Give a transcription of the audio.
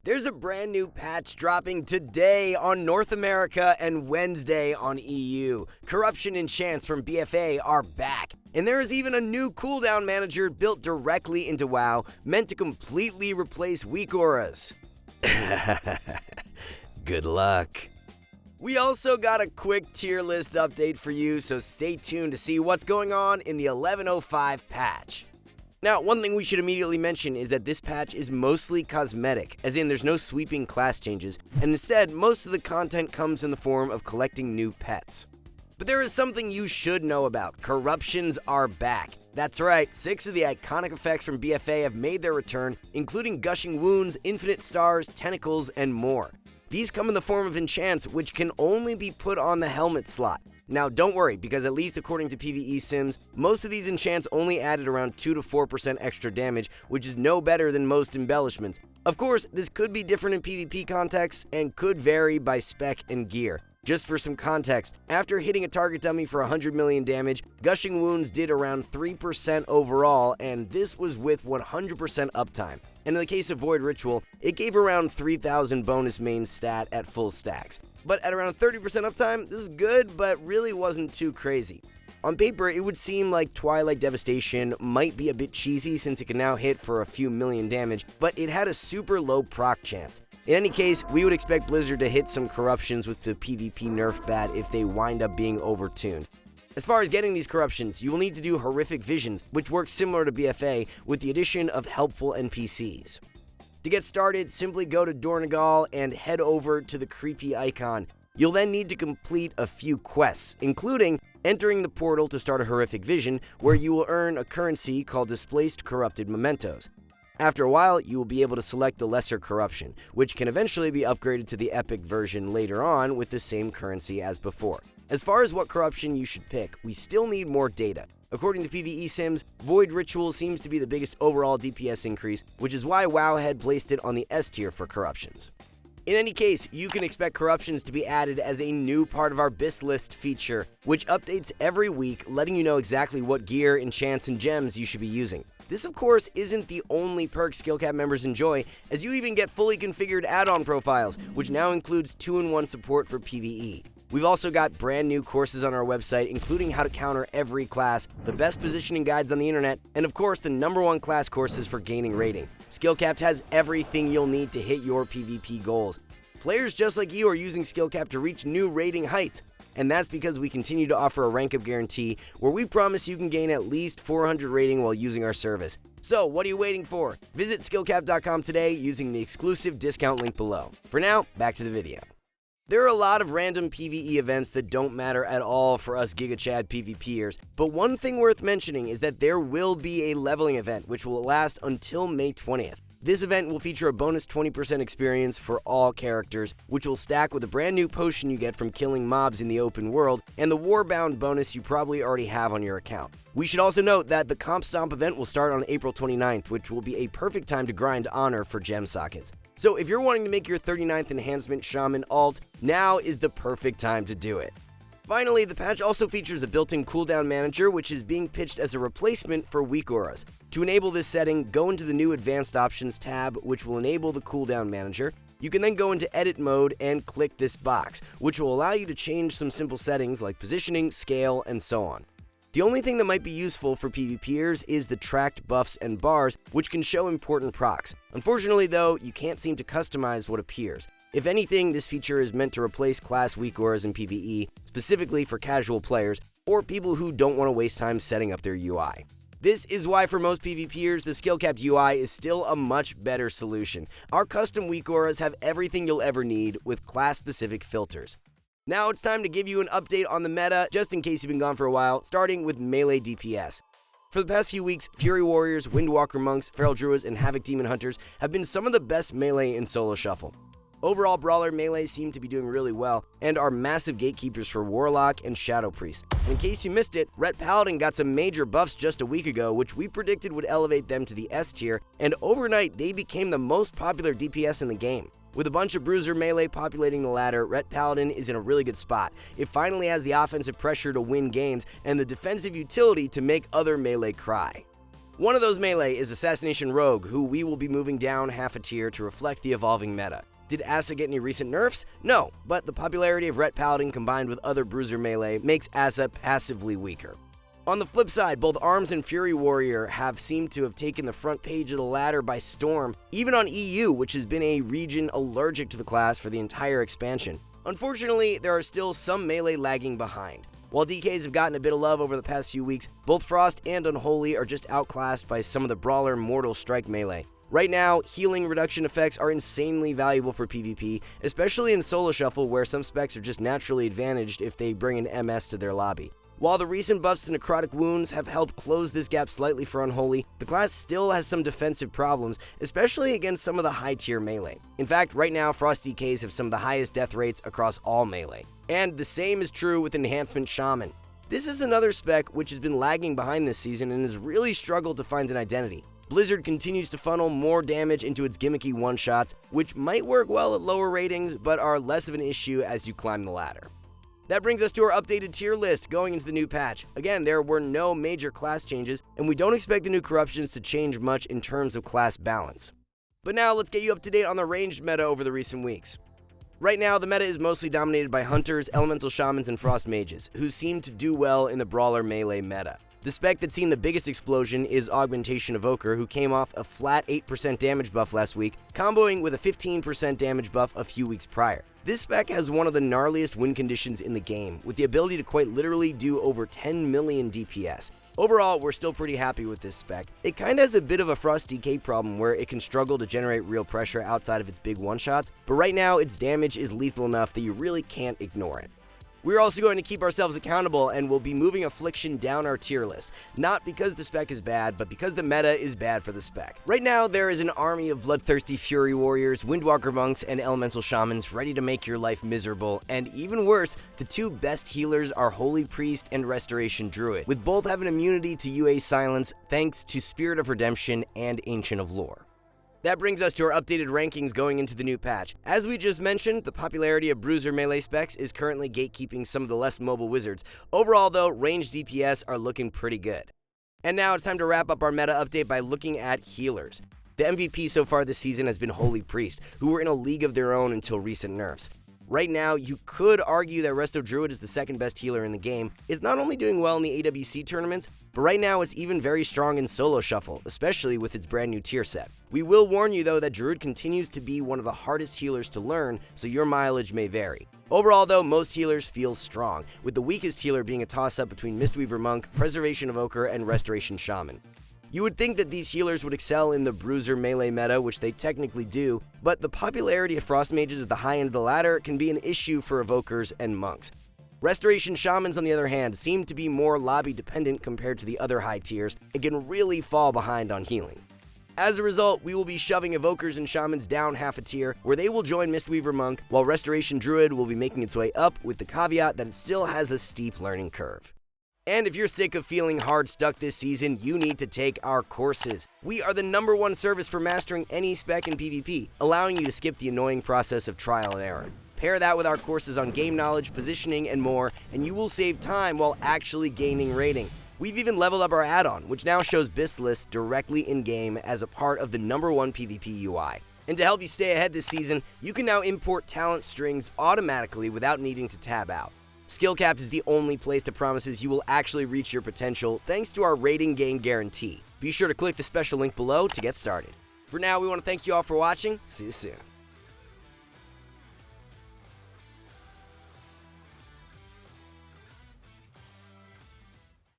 There's a brand new patch dropping today on North America and Wednesday on EU. Corruption Enchants from BFA are back. And there is even a new cooldown manager built directly into WoW, meant to completely replace weak auras. Good luck. We also got a quick tier list update for you, so stay tuned to see what's going on in the 11.05 patch. Now, one thing we should immediately mention is that this patch is mostly cosmetic, as in there's no sweeping class changes, and instead, most of the content comes in the form of collecting new pets. But there is something you should know about. Corruptions are back. That's right, 6 of the iconic effects from BFA have made their return, including Gushing Wounds, Infinite Stars, Tentacles, and more. These come in the form of enchants, which can only be put on the helmet slot. Now, don't worry, because at least according to PvE sims, most of these enchants only added around 2 to 4% extra damage, which is no better than most embellishments. Of course, this could be different in PvP contexts and could vary by spec and gear. Just for some context, after hitting a target dummy for 100 million damage, Gushing Wounds did around 3% overall, and this was with 100% uptime. And in the case of Void Ritual, it gave around 3,000 bonus main stat at full stacks. But at around 30% uptime, this is good, but really wasn't too crazy. On paper, it would seem like Twilight Devastation might be a bit cheesy since it can now hit for a few million damage, but it had a super low proc chance. In any case, we would expect Blizzard to hit some corruptions with the PvP nerf bat if they wind up being overtuned. As far as getting these corruptions, you will need to do Horrific Visions, which works similar to BFA, with the addition of helpful NPCs. To get started, simply go to Dornegal and head over to the creepy icon. You'll then need to complete a few quests, including entering the portal to start a Horrific Vision, where you will earn a currency called Displaced Corrupted Mementos. After a while, you will be able to select a lesser corruption, which can eventually be upgraded to the epic version later on with the same currency as before. As far as what corruption you should pick, we still need more data. According to PvE sims, Void Ritual seems to be the biggest overall DPS increase, which is why Wowhead placed it on the S tier for corruptions. In any case, you can expect corruptions to be added as a new part of our BIS list feature, which updates every week, letting you know exactly what gear, enchants, and gems you should be using. This, of course, isn't the only perk Skillcap members enjoy, as you even get fully configured add-on profiles, which now includes 2-in-1 support for PvE. We've also got brand new courses on our website, including how to counter every class, the best positioning guides on the internet, and of course the #1 class courses for gaining rating. Skillcapped has everything you'll need to hit your PvP goals. Players just like you are using Skillcapped to reach new rating heights, and that's because we continue to offer a rank up guarantee where we promise you can gain at least 400 rating while using our service. So what are you waiting for? Visit skillcapped.com today using the exclusive discount link below. For now, back to the video. There are a lot of random PvE events that don't matter at all for us GigaChad PvPers, but one thing worth mentioning is that there will be a leveling event which will last until May 20th. This event will feature a bonus 20% experience for all characters, which will stack with a brand new potion you get from killing mobs in the open world, and the Warbound bonus you probably already have on your account. We should also note that the Comp Stomp event will start on April 29th, which will be a perfect time to grind honor for gem sockets. So if you're wanting to make your 39th enhancement Shaman alt, now is the perfect time to do it. Finally, the patch also features a built-in cooldown manager, which is being pitched as a replacement for weak auras. To enable this setting, go into the new Advanced Options tab, which will enable the cooldown manager. You can then go into Edit mode and click this box, which will allow you to change some simple settings like positioning, scale, and so on. The only thing that might be useful for PvPers is the tracked buffs and bars, which can show important procs. Unfortunately though, you can't seem to customize what appears. If anything, this feature is meant to replace class weak auras in PvE, specifically for casual players, or people who don't want to waste time setting up their UI. This is why for most PvPers, the Skillcapped UI is still a much better solution. Our custom weak auras have everything you'll ever need with class-specific filters. Now it's time to give you an update on the meta, just in case you've been gone for a while, starting with melee DPS. For the past few weeks, Fury Warriors, Windwalker Monks, Feral Druids, and Havoc Demon Hunters have been some of the best melee in Solo Shuffle. Overall, Brawler melee seem to be doing really well, and are massive gatekeepers for Warlock and Shadow Priest. In case you missed it, Ret Paladin got some major buffs just a week ago, which we predicted would elevate them to the S tier, and overnight they became the most popular DPS in the game. With a bunch of Bruiser melee populating the ladder, Ret Paladin is in a really good spot. It finally has the offensive pressure to win games, and the defensive utility to make other melee cry. One of those melee is Assassination Rogue, who we will be moving down half a tier to reflect the evolving meta. Did Asa get any recent nerfs? No, but the popularity of Ret Paladin combined with other bruiser melee makes Asa passively weaker. On the flip side, both Arms and Fury Warrior have seemed to have taken the front page of the ladder by storm, even on EU, which has been a region allergic to the class for the entire expansion. Unfortunately, there are still some melee lagging behind. While DKs have gotten a bit of love over the past few weeks, both Frost and Unholy are just outclassed by some of the brawler Mortal Strike melee. Right now, healing reduction effects are insanely valuable for PvP, especially in solo shuffle where some specs are just naturally advantaged if they bring an MS to their lobby. While the recent buffs to necrotic wounds have helped close this gap slightly for Unholy, the class still has some defensive problems, especially against some of the high-tier melee. In fact, right now, Frost DKs have some of the highest death rates across all melee. And the same is true with Enhancement Shaman. This is another spec which has been lagging behind this season and has really struggled to find an identity. Blizzard continues to funnel more damage into its gimmicky one-shots, which might work well at lower ratings, but are less of an issue as you climb the ladder. That brings us to our updated tier list going into the new patch. Again, there were no major class changes, and we don't expect the new corruptions to change much in terms of class balance. But now let's get you up to date on the ranged meta over the recent weeks. Right now, the meta is mostly dominated by Hunters, Elemental Shamans, and Frost Mages, who seem to do well in the Brawler melee meta. The spec that's seen the biggest explosion is Augmentation Evoker, who came off a flat 8% damage buff last week, comboing with a 15% damage buff a few weeks prior. This spec has one of the gnarliest win conditions in the game, with the ability to quite literally do over 10 million DPS. Overall, we're still pretty happy with this spec. It kinda has a bit of a Frost DK problem where it can struggle to generate real pressure outside of its big one-shots, but right now its damage is lethal enough that you really can't ignore it. We're also going to keep ourselves accountable and will be moving Affliction down our tier list, not because the spec is bad, but because the meta is bad for the spec. Right now, there is an army of bloodthirsty Fury Warriors, Windwalker Monks, and Elemental Shamans ready to make your life miserable, and even worse, the two best healers are Holy Priest and Restoration Druid, with both having immunity to UA Silence thanks to Spirit of Redemption and Ancient of Lore. That brings us to our updated rankings going into the new patch. As we just mentioned, the popularity of bruiser melee specs is currently gatekeeping some of the less mobile wizards. Overall though, ranged DPS are looking pretty good. And now it's time to wrap up our meta update by looking at healers. The MVP so far this season has been Holy Priest, who were in a league of their own until recent nerfs. Right now, you could argue that Resto Druid is the second best healer in the game. It's not only doing well in the AWC tournaments, but right now it's even very strong in solo shuffle, especially with its brand new tier set. We will warn you though that Druid continues to be one of the hardest healers to learn, so your mileage may vary. Overall though, most healers feel strong, with the weakest healer being a toss-up between Mistweaver Monk, Preservation Evoker, and Restoration Shaman. You would think that these healers would excel in the bruiser melee meta, which they technically do, but the popularity of Frost Mages at the high end of the ladder can be an issue for Evokers and Monks. Restoration Shamans, on the other hand, seem to be more lobby dependent compared to the other high tiers and can really fall behind on healing. As a result, we will be shoving Evokers and Shamans down half a tier, where they will join Mistweaver Monk, while Restoration Druid will be making its way up with the caveat that it still has a steep learning curve. And if you're sick of feeling hard stuck this season, you need to take our courses. We are the #1 service for mastering any spec in PvP, allowing you to skip the annoying process of trial and error. Pair that with our courses on game knowledge, positioning, and more, and you will save time while actually gaining rating. We've even leveled up our add-on, which now shows BIS lists directly in-game as a part of the #1 PvP UI. And to help you stay ahead this season, you can now import talent strings automatically without needing to tab out. Skillcapped is the only place that promises you will actually reach your potential thanks to our rating gain guarantee. Be sure to click the special link below to get started. For now, we want to thank you all for watching. See you soon.